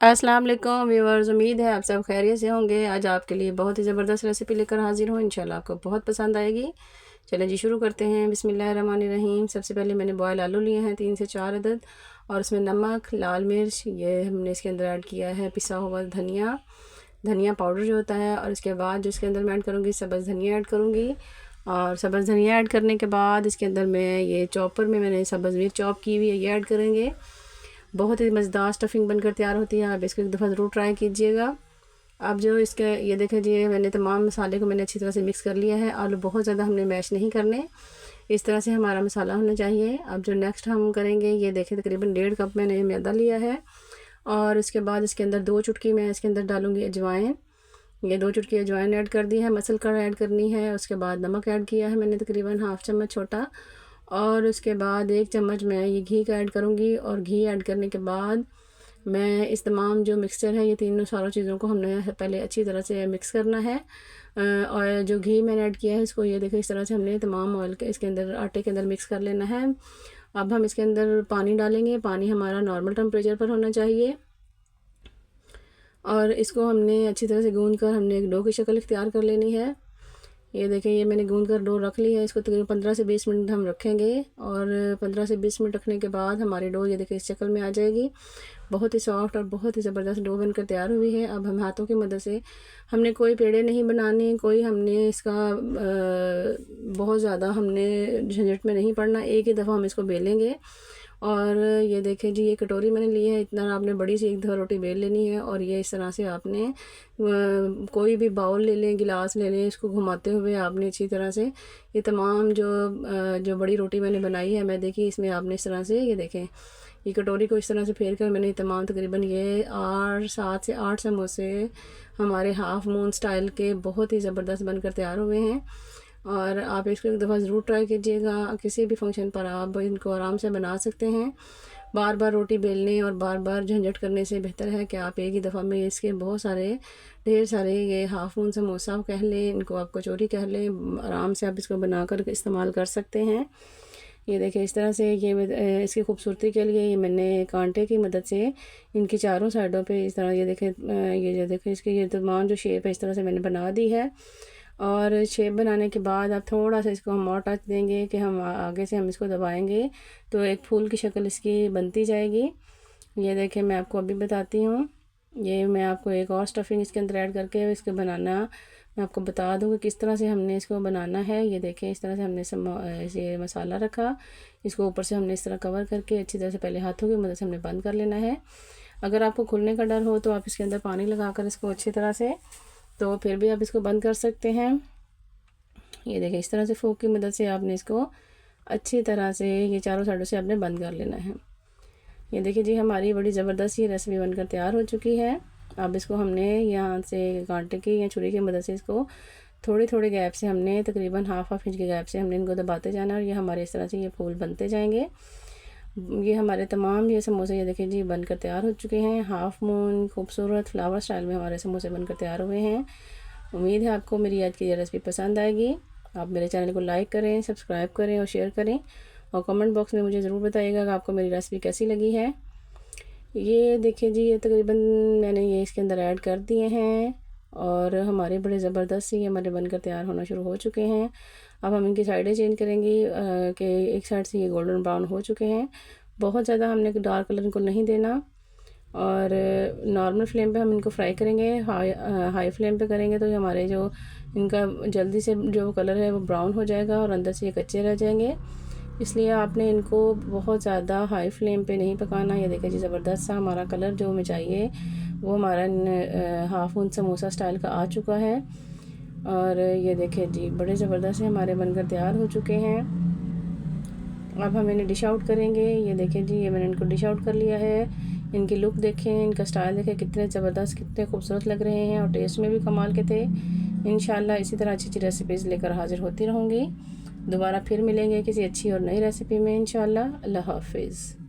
अस्सलाम वालेकुम व्यूअर्स, उम्मीद है आप सब खैरियत से होंगे। आज आपके लिए बहुत ही ज़बरदस्त रेसिपी लेकर हाजिर हूँ। इंशाल्लाह आपको बहुत पसंद आएगी। चलें जी शुरू करते हैं। बिस्मिल्लाहिर्रहमानिर्रहीम। सबसे पहले मैंने बॉयल आलू लिए हैं 3 से 4 अदद, और उसमें नमक, लाल मिर्च, ये हमने इसके अंदर ऐड किया है पिसा हुआ धनिया पाउडर जो होता है, और इसके बाद जो इसके अंदर मैं ऐड करूँगी सब्ज़ धनिया ऐड करूँगी। और सब्ज़ धनिया ऐड करने के बाद इसके अंदर मैं ये चॉपर में मैंने सब्ज़ मिर्च चॉप की हुई है, ये ऐड करेंगे। बहुत ही मज़ेदार स्टफिंग बनकर तैयार होती है। आप इसको एक दफ़ा ज़रूर ट्राई कीजिएगा। अब जो इसके ये देखें जी, मैंने तमाम मसाले को मैंने अच्छी तरह से मिक्स कर लिया है। आलू बहुत ज़्यादा हमने मैश नहीं करने, इस तरह से हमारा मसाला होना चाहिए। अब जो नेक्स्ट हम करेंगे, ये देखें तकरीबन 1.5 कप मैंने मैदा लिया है, और इसके बाद इसके अंदर 2 चुटकी मैं इसके अंदर डालूँगी अजवाइन। ये 2 चुटकी अजवाइन ऐड कर दी है, मसल कर ऐड करनी है। उसके बाद नमक ऐड किया है मैंने तकरीबन हाफ़ चम्मच छोटा, और उसके बाद 1 चम्मच मैं ये घी का ऐड करूँगी। और घी ऐड करने के बाद मैं इस तमाम जो मिक्सचर है, ये तीनों सारों चीज़ों को हमने पहले अच्छी तरह से मिक्स करना है। और जो घी मैंने ऐड किया है, इसको ये देखो इस तरह से हमने तमाम ऑयल के इसके अंदर आटे के अंदर मिक्स कर लेना है। अब हम इसके अंदर पानी डालेंगे। पानी हमारा नॉर्मल टेम्परेचर पर होना चाहिए, और इसको हमने अच्छी तरह से गूंद कर हमने एक डो की शक्ल इख्तियार कर लेनी है। ये देखें, ये मैंने गूंद कर डो रख ली है। इसको तकरीबन 15 से 20 मिनट हम रखेंगे, और 15 से 20 मिनट रखने के बाद हमारी डो ये देखें इस शक्ल में आ जाएगी। बहुत ही सॉफ्ट और बहुत ही ज़बरदस्त डो बनकर तैयार हुई है। अब हम हाथों की मदद से, हमने कोई पेड़े नहीं बनाने, कोई हमने इसका बहुत ज़्यादा हमने झंझट में नहीं पड़ना। एक ही दफ़ा हम इसको बेलेंगे। और ये देखें जी, ये कटोरी मैंने ली है, इतना आपने बड़ी सी एक दफ़ा रोटी बेल लेनी है। और ये इस तरह से आपने कोई भी बाउल ले लें, गिलास ले लें, इसको घुमाते हुए आपने अच्छी तरह से ये तमाम जो बड़ी रोटी मैंने बनाई है, मैं देखिए इसमें आपने इस तरह से ये देखें, ये कटोरी को इस तरह से फेर कर मैंने तमाम तकरीबन ये 7 से 8 समोसे हमारे हाफ़ मून स्टाइल के बहुत ही ज़बरदस्त बनकर तैयार हुए हैं। और आप इसको एक दफ़ा ज़रूर ट्राई कीजिएगा। किसी भी फंक्शन पर आप इनको आराम से बना सकते हैं। बार बार रोटी बेलने और बार बार झंझट करने से बेहतर है कि आप एक ही दफ़ा में इसके बहुत सारे ढेर सारे ये हाफ़ मून समोसा कह लें, इनको आप कचौरी कह लें, आराम से आप इसको बनाकर इस्तेमाल कर सकते हैं। ये देखिए इस तरह से ये इसकी खूबसूरती के लिए ये मैंने कांटे की मदद से इनकी चारों साइडों पे इस तरह ये देखें, ये जो देखें इसकी ये तमाम जो शेप है इस तरह से मैंने बना दी है। और शेप बनाने के बाद आप थोड़ा सा इसको हम और टच देंगे कि हम आगे से हम इसको दबाएंगे तो एक फूल की शक्ल इसकी बनती जाएगी। ये देखें, मैं आपको अभी बताती हूँ। ये मैं आपको एक और स्टफिंग इसके अंदर ऐड करके इसको बनाना मैं आपको बता दूँ कि किस तरह से हमने इसको बनाना है। ये देखें, इस तरह से हमने ये मसाला रखा, इसको ऊपर से हमने इस तरह कवर करके अच्छी तरह से पहले हाथों की मदद से हमने बंद कर लेना है। अगर आपको खुलने का डर हो तो आप इसके अंदर पानी लगाकर इसको अच्छी तरह से, तो फिर भी आप इसको बंद कर सकते हैं। ये देखें, इस तरह से फोक की मदद से आपने इसको अच्छी तरह से ये चारों साइडों से आपने बंद कर लेना है। ये देखिए जी, हमारी बड़ी ज़बरदस्त ये रेसिपी बनकर तैयार हो चुकी है। अब इसको हमने यहाँ से कांटे की या छुरी की मदद से इसको थोड़ी थोड़ी गैप से हमने तकरीबन हाफ इंच के गैप से हमने इनको दबाते जाना, और ये हमारे इस तरह से ये फूल बनते जाएंगे। ये हमारे तमाम ये समोसे ये देखिए जी बनकर तैयार हो चुके हैं। हाफ़ मून खूबसूरत फ्लावर स्टाइल में हमारे समोसे बनकर तैयार हुए हैं। उम्मीद है आपको मेरी आज की ये रेसिपी पसंद आएगी। आप मेरे चैनल को लाइक करें, सब्सक्राइब करें और शेयर करें, और कमेंट बॉक्स में मुझे ज़रूर बताइएगा कि आपको मेरी रेसिपी कैसी लगी है। ये देखिए जी, ये तकरीबन मैंने ये इसके अंदर ऐड कर दिए हैं, और हमारे बड़े ज़बरदस्त ही हमारे बनकर तैयार होना शुरू हो चुके हैं। अब हम इनकी साइडें चेंज करेंगे कि एक साइड से ये गोल्डन ब्राउन हो चुके हैं। बहुत ज़्यादा हमने डार्क कलर इनको नहीं देना, और नॉर्मल फ्लेम पे हम इनको फ्राई करेंगे। हाई फ्लेम पे करेंगे तो हमारे जो इनका जल्दी से जो कलर है वो ब्राउन हो जाएगा, और अंदर से ये कच्चे रह जाएंगे। इसलिए आपने इनको बहुत ज़्यादा हाई फ्लेम पे नहीं पकाना। ये देखिए जी, ज़बरदस्त सा हमारा कलर जो हमें चाहिए वो हमारा हाफ मून समोसा स्टाइल का आ चुका है। और ये देखिए जी, बड़े ज़बरदस्त से हमारे बनकर तैयार हो चुके हैं। अब हम इन्हें डिश आउट करेंगे। ये देखें जी, ये मैंने इनको डिश आउट कर लिया है। इनकी लुक देखें, इनका स्टाइल देखें, कितने ज़बरदस्त कितने खूबसूरत लग रहे हैं, और टेस्ट में भी कमाल के थे। इंशाल्लाह इसी तरह अच्छी अच्छी रेसिपीज़ लेकर हाजिर होती रहूँगी। दोबारा फिर मिलेंगे किसी अच्छी और नई रेसिपी में इंशाल्लाह। अल्लाह हाफिज़।